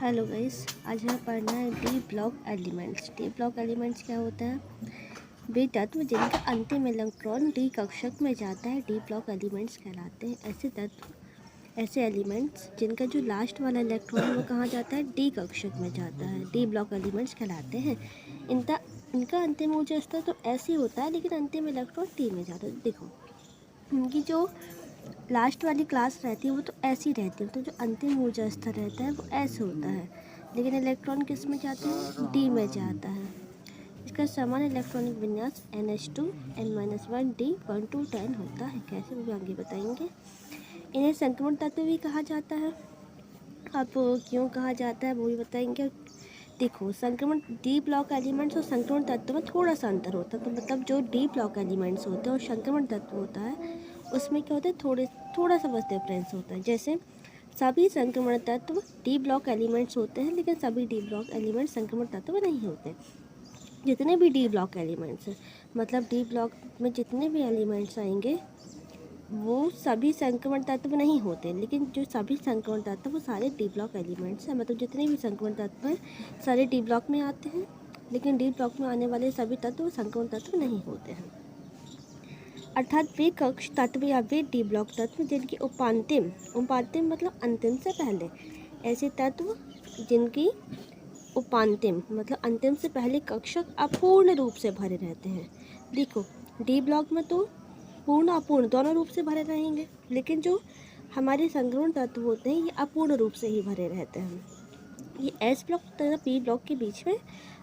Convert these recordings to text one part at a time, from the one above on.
Hello guys, आज हमें पढ़ना है D block elements. D block elements क्या होता है? वे तत्व जिनका अंतिम इलेक्ट्रॉन डी कक्षक में जाता है डी ब्लॉक एलिमेंट्स कहलाते हैं। ऐसे तत्व, ऐसे एलिमेंट्स जिनका जो लास्ट वाला इलेक्ट्रॉन है वो कहाँ जाता है? डी कक्षक में जाता है, डी ब्लॉक एलिमेंट्स कहलाते हैं। इनका अंतिम ऊर्जा स्तर तो ऐसे ही होता है, लेकिन अंतिम इलेक्ट्रॉन डी में जाता है। देखो, उनकी जो लास्ट वाली क्लास रहती है वो तो ऐसी रहती है, तो जो अंतिम ऊर्जा स्तर रहता है वो ऐसे होता है, लेकिन इलेक्ट्रॉन किस में जाते हैं? डी में जाता है। इसका समान इलेक्ट्रॉनिक विन्यास NH2N-1D1 to 10 होता है। कैसे, वो भी आगे बताएंगे। इन्हें संक्रमण तत्व भी कहा जाता है। अब क्यों कहा जाता है वो भी बताएंगे। देखो, संक्रमण डी ब्लॉक एलिमेंट्स और संक्रमण तत्व में थोड़ा सा अंतर होता है। तो मतलब जो डी ब्लॉक एलिमेंट्स होते हैं और संक्रमण तत्व होता है उसमें क्या होता है, थोड़ा सा बस डिफरेंस होता है। जैसे सभी संक्रमण तत्व डी ब्लॉक एलिमेंट्स होते हैं, लेकिन सभी डी ब्लॉक एलिमेंट्स संक्रमण तत्व नहीं होते। जितने भी डी ब्लॉक एलिमेंट्स हैं, मतलब डी ब्लॉक में जितने भी एलिमेंट्स आएंगे वो सभी संक्रमण तत्व नहीं होते, लेकिन जो सभी संक्रमण तत्व वो सारे डी ब्लॉक एलिमेंट्स हैं। मतलब जितने भी संक्रमण तत्व हैं सारे डी ब्लॉक में आते हैं, लेकिन डी ब्लॉक में आने वाले सभी तत्व संक्रमण तत्व नहीं होते हैं। अर्थात वे कक्ष तत्व या वे डी ब्लॉक तत्व जिनकी उपांतिम मतलब अंतिम से पहले, ऐसे तत्व जिनकी उपांतिम मतलब अंतिम से पहले कक्षक अपूर्ण रूप से भरे रहते हैं। देखो, डी ब्लॉक में तो पूर्ण अपूर्ण दोनों रूप से भरे रहेंगे, लेकिन जो हमारे संक्रमण तत्व होते हैं ये अपूर्ण रूप से ही भरे रहते हैं। ये एस ब्लॉक तथा पी ब्लॉक के बीच में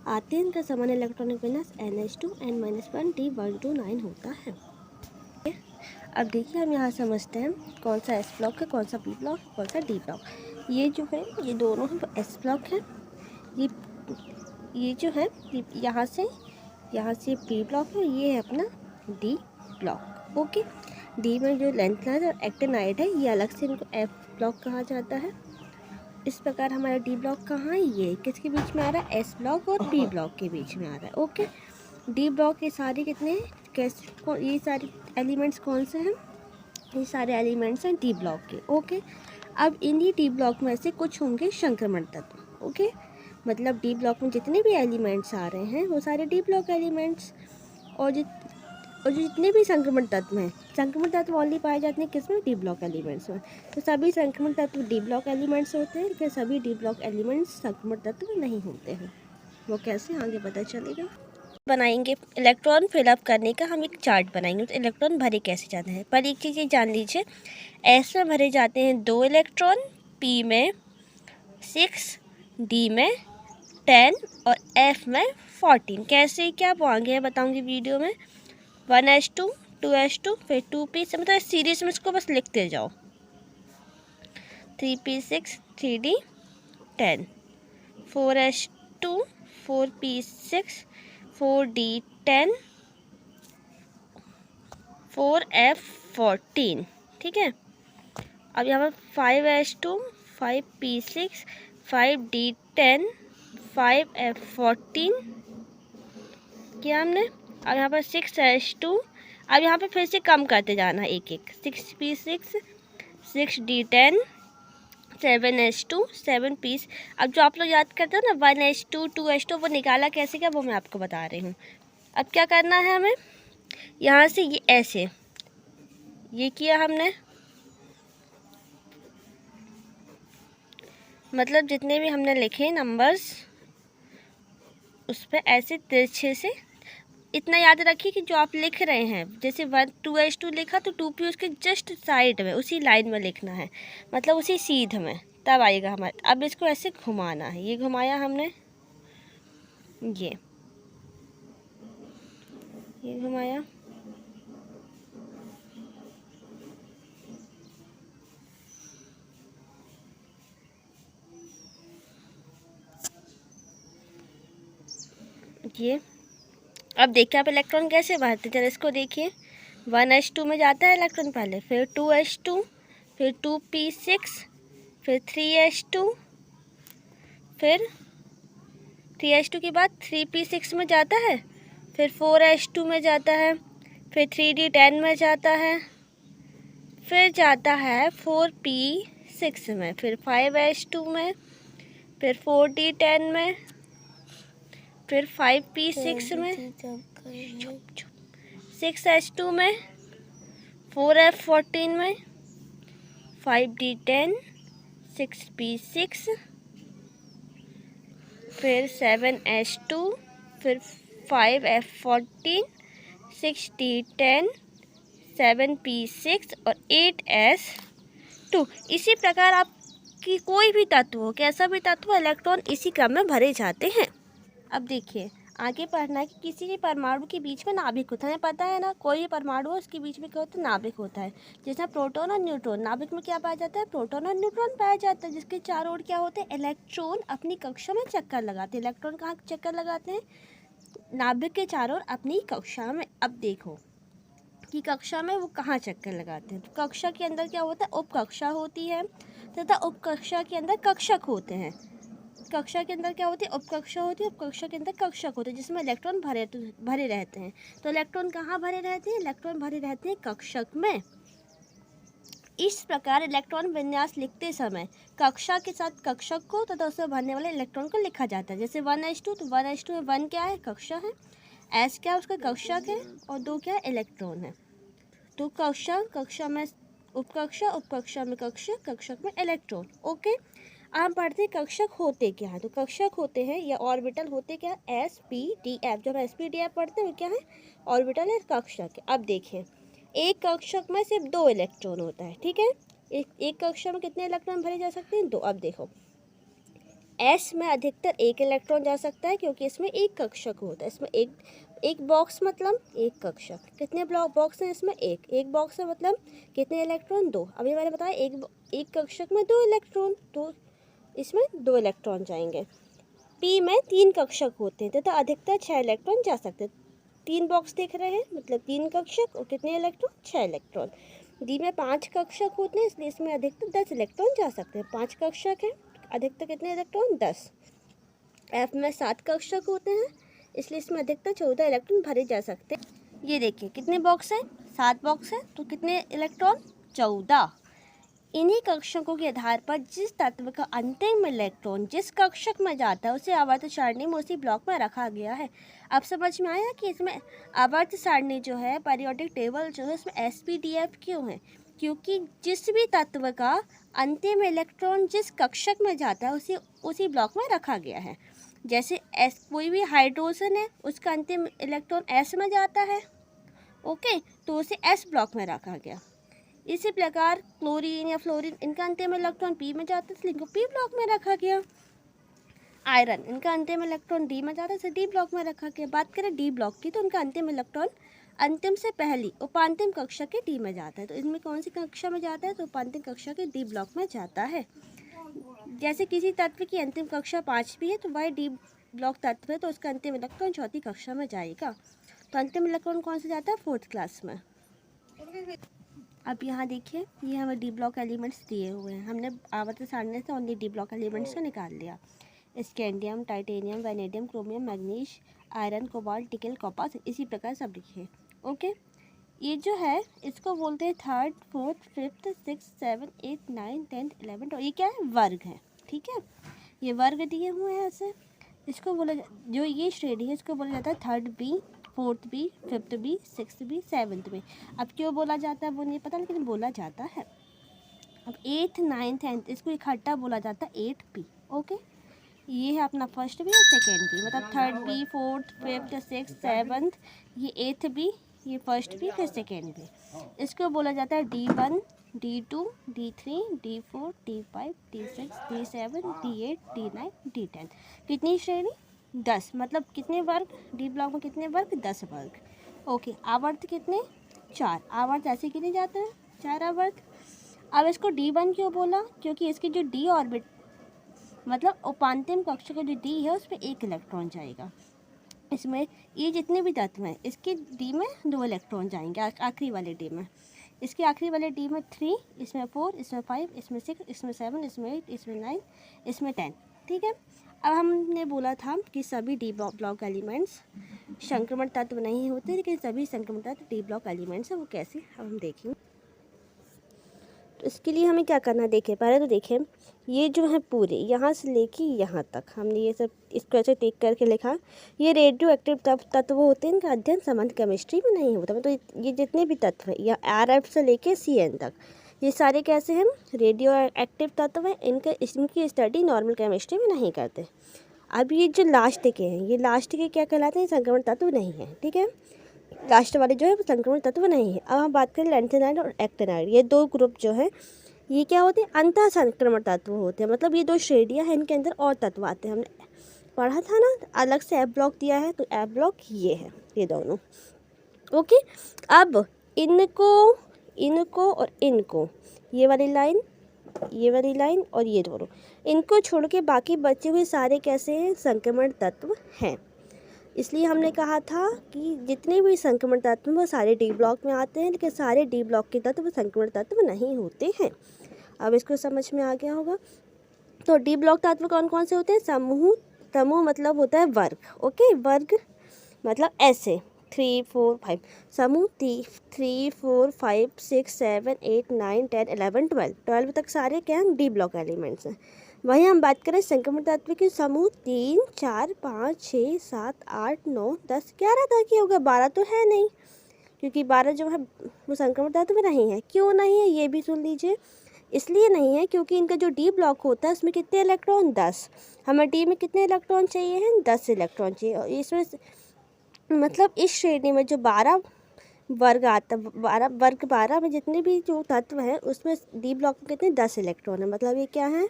आते हैं। इनका सामान्य इलेक्ट्रॉनिक विन्यास NH2N-1D1 to 9 होता है। अब देखिए, हम यहाँ समझते हैं कौन सा एस ब्लॉक है, कौन सा पी ब्लॉक, कौन सा डी ब्लॉक। ये जो है ये दोनों है एस ब्लॉक है। ये जो है यहाँ से पी ब्लॉक है, ये है अपना डी ब्लॉक। ओके, डी में जो लेंथनाइड और एक्टिनाइड है ये अलग से, इनको एफ ब्लॉक कहा जाता है। इस प्रकार हमारा डी ब्लॉक कहाँ है? ये किसके बीच में आ रहा है? एस ब्लॉक और पी ब्लॉक के बीच में आ रहा है। ओके, डी ब्लॉक के सारे कितने हैं? ये सारे एलिमेंट्स कौन से हैं? ये सारे एलिमेंट्स हैं डी ब्लॉक के। ओके, अब इन्हीं डी ब्लॉक में से कुछ होंगे संक्रमण तत्व। ओके, मतलब डी ब्लॉक में जितने भी एलिमेंट्स आ रहे हैं वो सारे डी ब्लॉक एलिमेंट्स, और जो जितने भी संक्रमण तत्व हैं, संक्रमण तत्व ओनली पाए जाते हैं किसमें? डी ब्लॉक एलिमेंट्स में। तो सभी संक्रमण तत्व डी ब्लॉक एलिमेंट्स होते हैं, लेकिन सभी डी ब्लॉक एलिमेंट्स संक्रमण तत्व नहीं होते हैं। वो कैसे, आगे पता चलेगा। बनाएंगे इलेक्ट्रॉन फिलअप करने का हम एक चार्ट बनाएंगे, तो इलेक्ट्रॉन भरे कैसे जाते हैं। पर एक चीज़ ये जान लीजिए, एस में भरे जाते हैं 2 इलेक्ट्रॉन, पी में 6, डी में 10 और एफ में 14। कैसे, क्या आगे बताऊंगी वीडियो में। 1s2 2s2 फिर 2p से, मतलब सीरीज में इसको बस लिखते जाओ। 3p6 3d 10 4s2 4p6 4d10 4f14। ठीक है, अब यहाँ पर 5s2 5p6 5d10 5f14 किया हमने। अब यहाँ पर 6s2, अब यहाँ पे फिर से कम करते जाना है एक एक। 6p6 6d10 7s2 7p। अब जो आप लोग याद करते हो ना 1s2 2s2, वो निकाला कैसे क्या वो मैं आपको बता रही हूँ। अब क्या करना है हमें, यहाँ से ये ऐसे ये किया हमने, मतलब जितने भी हमने लिखे नंबर्स उस पर ऐसे तिरछे से। इतना याद रखिए कि जो आप लिख रहे हैं, जैसे 1 2s2 लिखा तो 2p उसके जस्ट साइड में उसी लाइन में लिखना है, मतलब उसी सीध में, तब आएगा हमारे। अब इसको ऐसे घुमाना है, ये घुमाया हमने, ये घुमाया, ये। अब देखिए आप इलेक्ट्रॉन कैसे भरते, चलो इसको देखिए। 1s2 में जाता है इलेक्ट्रॉन पहले, फिर 2s2 फिर 2p6 फिर 3s2 फिर 3s2 के बाद 3p6 में जाता है, फिर 4s2 में जाता है, फिर 3d10 में जाता है, फिर जाता है 4p6 में, फिर 5s2 में, फिर 4d10 में, फिर 5p6 में, 6s2 में, 4f14 में, 5d10, 6p6, फिर 7s2, फिर 5f14, 6d10, 7p6 और 8s2। इसी प्रकार आपकी कोई भी तत्व हो, कैसा भी तत्व, इलेक्ट्रॉन इसी क्रम में भरे जाते हैं। अब देखिए आगे पढ़ना है कि किसी भी परमाणु के बीच में नाभिक होता है। हमें पता है ना, कोई भी परमाणु है उसके बीच में क्या होता है, नाभिक होता है। जैसे प्रोटॉन और न्यूट्रॉन, नाभिक में क्या पाया जाता है, प्रोटॉन और न्यूट्रॉन पाया जाता है, जिसके चारों ओर क्या होते हैं, इलेक्ट्रॉन अपनी कक्षा में चक्कर लगाते हैं। इलेक्ट्रॉन कहाँ चक्कर लगाते हैं, नाभिक के चारों ओर अपनी कक्षा में। अब देखो कि कक्षा में वो कहाँ चक्कर लगाते हैं। तो कक्षा के अंदर क्या होता है, उपकक्षा होती है तथा उपकक्षा के अंदर कक्षक होते हैं। कक्षा के अंदर क्या होती है, उपकक्षा होती है, उपकक्षा के अंदर कक्षक होते हैं, जिसमें इलेक्ट्रॉन भरे रहते हैं। तो इलेक्ट्रॉन कहाँ भरे रहते हैं, इलेक्ट्रॉन भरे रहते हैं कक्षक में। इस प्रकार इलेक्ट्रॉन विन्यास लिखते समय कक्षा के साथ कक्षक को तथा उसमें भरने वाले इलेक्ट्रॉन को लिखा जाता है। जैसे 1s2, तो 1s2 में 1 क्या है, कक्षा है, s क्या है, उसका कक्षक है, और 2 क्या है, इलेक्ट्रॉन है। तो कक्षा, कक्षा में उपकक्षा, उपकक्षा में कक्षक, कक्षक में इलेक्ट्रॉन। ओके, हम पढ़ते हैं कक्षक होते क्या है। तो कक्षक होते हैं या ऑर्बिटल होते क्या है, sp-df। जब sp-df पढ़ते हैं क्या है, ऑर्बिटल है, कक्षक है। अब देखें, एक कक्षक में सिर्फ 2 इलेक्ट्रॉन होता है, ठीक है। एक कक्षा में कितने इलेक्ट्रॉन भरे जा सकते हैं, 2। अब देखो s में अधिकतर 1 इलेक्ट्रॉन जा सकता है, क्योंकि इसमें एक कक्षक होता है। इसमें एक बॉक्स मतलब एक कक्षक। कितने बॉक्स हैं इसमें, एक बॉक्स है, मतलब कितने इलेक्ट्रॉन, 2। अभी मैंने बताया एक कक्षक में 2 इलेक्ट्रॉन, तो इसमें 2 इलेक्ट्रॉन जाएंगे। p में 3 कक्षक होते हैं तथा अधिकतर 6 इलेक्ट्रॉन जा सकते हैं। 3 बॉक्स देख रहे हैं, मतलब 3 कक्षक और कितने इलेक्ट्रॉन, 6 इलेक्ट्रॉन। d में 5 कक्षक होते हैं, इसलिए इसमें अधिकतर 10 इलेक्ट्रॉन जा सकते हैं। 5 कक्षक है, अधिकतर कितने इलेक्ट्रॉन, 10। f में 7 कक्षक होते हैं, इसलिए इसमें अधिकतर 14 इलेक्ट्रॉन भरे जा सकते हैं। ये देखिए कितने बॉक्स हैं, 7 बॉक्स हैं, तो कितने इलेक्ट्रॉन, 14। इन्हीं कक्षकों के आधार पर जिस तत्व का अंतिम इलेक्ट्रॉन जिस कक्षक में जाता है उसे आवर्त सारणी में उसी ब्लॉक में रखा गया है। अब समझ में आया कि इसमें आवर्त सारणी जो है, पीरियोडिक टेबल जो है, उसमें sp-df क्यों है, क्योंकि जिस भी तत्व का अंतिम इलेक्ट्रॉन जिस कक्षक में जाता है उसी ब्लॉक में रखा गया है। जैसे कोई भी हाइड्रोजन है, उसका अंतिम इलेक्ट्रॉन s में जाता है, ओके, तो उसे s ब्लॉक में रखा गया। इसी प्रकार क्लोरीन या फ्लोरीन, इनका अंतिम इलेक्ट्रॉन p में जाता है, इसलिए इनको p ब्लॉक में रखा गया। आयरन, इनका अंतिम इलेक्ट्रॉन d में जाता है, इसे d ब्लॉक में रखा गया। बात करें d ब्लॉक की, तो उनका अंतिम इलेक्ट्रॉन अंतिम से पहली उपांतिम कक्षा के d में जाता है। तो इनमें कौन सी कक्षा में जाता है, तो उपांतिम कक्षा के d ब्लॉक में जाता है। जैसे किसी तत्व की अंतिम कक्षा 5 है, तो वह d ब्लॉक तत्व है, तो उसका अंतिम इलेक्ट्रॉन चौथी कक्षा में जाएगा। तो अंतिम इलेक्ट्रॉन कौन से जाता है, 4th क्लास में। अब यहाँ देखिए, ये हमें डी ब्लॉक एलिमेंट्स दिए हुए हैं। हमने आवर्त सारणी से ओनली डी ब्लॉक एलिमेंट्स को निकाल लिया। Scandium, titanium, vanadium, chromium, manganese, iron, cobalt, nickel, copper, इसी प्रकार सब लिखे। ओके, ये जो है इसको बोलते हैं 3rd, 4th, 5th, 6th, 7th, 8th, 9th, 10th, 11th, और ये क्या है, वर्ग है, ठीक है। ये वर्ग दिए हुए हैं ऐसे। इसको बोला, जो ये श्रेणी है इसको बोला जाता है 3rd B, 4th B, 5th B, 6th B, 7th B। अब क्यों बोला जाता है वो नहीं पता, लेकिन बोला जाता है। अब 8th, 9th, 10th इसको इकट्ठा बोला जाता है 8B। ओके, ये है अपना फर्स्ट बी और सेकेंड बी, मतलब 3rd B, 4th, 5th, 6th, 7th, ये 8th B, ये फर्स्ट बी, फिर सेकेंड बी। इसको बोला जाता है D1, D2, D3, D4, D5, D6, D7, D8, D9, D10। कितनी श्रेणी, 10, मतलब कितने वर्ग, डी ब्लॉक में कितने वर्ग, 10 वर्ग। ओके, आवर्त कितने, 4। आवर्त ऐसे कितने जाते हैं, 4 आवर्त। अब इसको D1 क्यों बोला, क्योंकि इसकी जो D ऑर्बिट, मतलब उपांतिम कक्षा का जो D है उस पर 1 इलेक्ट्रॉन जाएगा। इसमें ये जितने भी तत्व हैं इसके D में 2 इलेक्ट्रॉन जाएंगे आखिरी वाले D में। इसके आखिरी वाले D में 3, इसमें 4, इसमें 5, इसमें 6, इसमें 7, इसमें 8, इसमें 9, इसमें 10, ठीक है। अब हमने बोला था कि सभी डी ब्लॉक एलिमेंट्स संक्रमण तत्व नहीं होते, लेकिन सभी संक्रमण तत्व डी ब्लॉक एलिमेंट्स हैं। वो कैसे, अब हम देखेंगे। तो इसके लिए हमें क्या करना है, देखें पहले तो देखें ये जो है पूरे यहाँ से लेके यहाँ तक हमने ये सब इसको ऐसे टिक करके लिखा। ये रेडियो एक्टिव तत्व होते हैं, इनका अध्ययन सामान्य केमिस्ट्री में नहीं होता। मतलब ये जितने भी तत्व हैं या RF से लेके CN तक ये सारे कैसे हैं, रेडियो एक्टिव तत्व हैं, इनकी स्टडी नॉर्मल केमिस्ट्री में नहीं करते। अब ये जो लास्ट के हैं, ये लास्ट के क्या कहलाते हैं, संक्रमण तत्व नहीं है। ठीक है, लास्ट वाले जो है वो संक्रमण तत्व नहीं है। अब हम बात करें लैंथेनाइड और एक्टिनाइड, ये दो ग्रुप जो है ये क्या होते हैं, अंतः संक्रमण तत्व होते हैं। मतलब ये दो श्रेणियाँ हैं, इनके अंदर और तत्व आते हैं। हमने पढ़ा था ना, अलग से F ब्लॉक दिया है, तो F ब्लॉक ये है, ये दोनों। ओके, अब इनको और इनको, ये वाली लाइन और ये दोनों, इनको छोड़ के बाकी बचे हुए सारे कैसे हैं, संक्रमण तत्व हैं। इसलिए हमने कहा था कि जितने भी संक्रमण तत्व वो सारे D ब्लॉक में आते हैं, लेकिन सारे D ब्लॉक के तत्व संक्रमण तत्व नहीं होते हैं। अब इसको समझ में आ गया होगा। तो D ब्लॉक तत्व कौन कौन से होते हैं, समूह मतलब होता है वर्ग। ओके, वर्ग मतलब ऐसे 3 4 5 समूह 3 4 5 6 7 8 9 10 11 12 तक सारे क्या हैं, D ब्लॉक एलिमेंट्स हैं। वहीं हम बात करें संक्रमण तत्व के समूह 3 4 5 6 7 8 9 10 11 तक ही होगा, 12 तो है नहीं, क्योंकि 12 जो है वो संक्रमण तत्व नहीं है। क्यों नहीं है ये भी सुन लीजिए। इसलिए नहीं है क्योंकि इनका जो D ब्लॉक होता है उसमें कितने इलेक्ट्रॉन, 10। हमें D में कितने इलेक्ट्रॉन चाहिए हैं, 10 इलेक्ट्रॉन चाहिए। और इसमें मतलब इस श्रेणी में जो 12 वर्ग आता है, 12 में जितने भी जो तत्व हैं उसमें D ब्लॉक में कितने, 10 इलेक्ट्रॉन है। मतलब ये क्या है,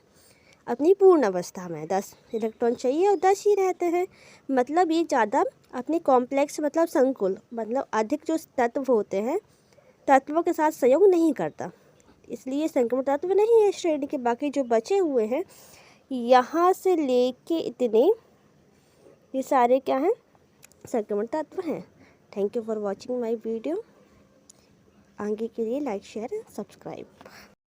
अपनी पूर्ण अवस्था में 10 इलेक्ट्रॉन चाहिए और 10 ही रहते हैं। मतलब ये ज़्यादा अपने कॉम्प्लेक्स मतलब संकुल मतलब अधिक जो तत्व होते हैं तत्वों के साथ संयोग नहीं करता, इसलिए संक्रमण तत्व नहीं है श्रेणी के। बाकी जो बचे हुए हैं यहाँ से लेके इतने, ये सारे क्या हैं, संक्रमण तत्व हैं। Thank you for watching my video. आगे के लिए लाइक शेयर सब्सक्राइब।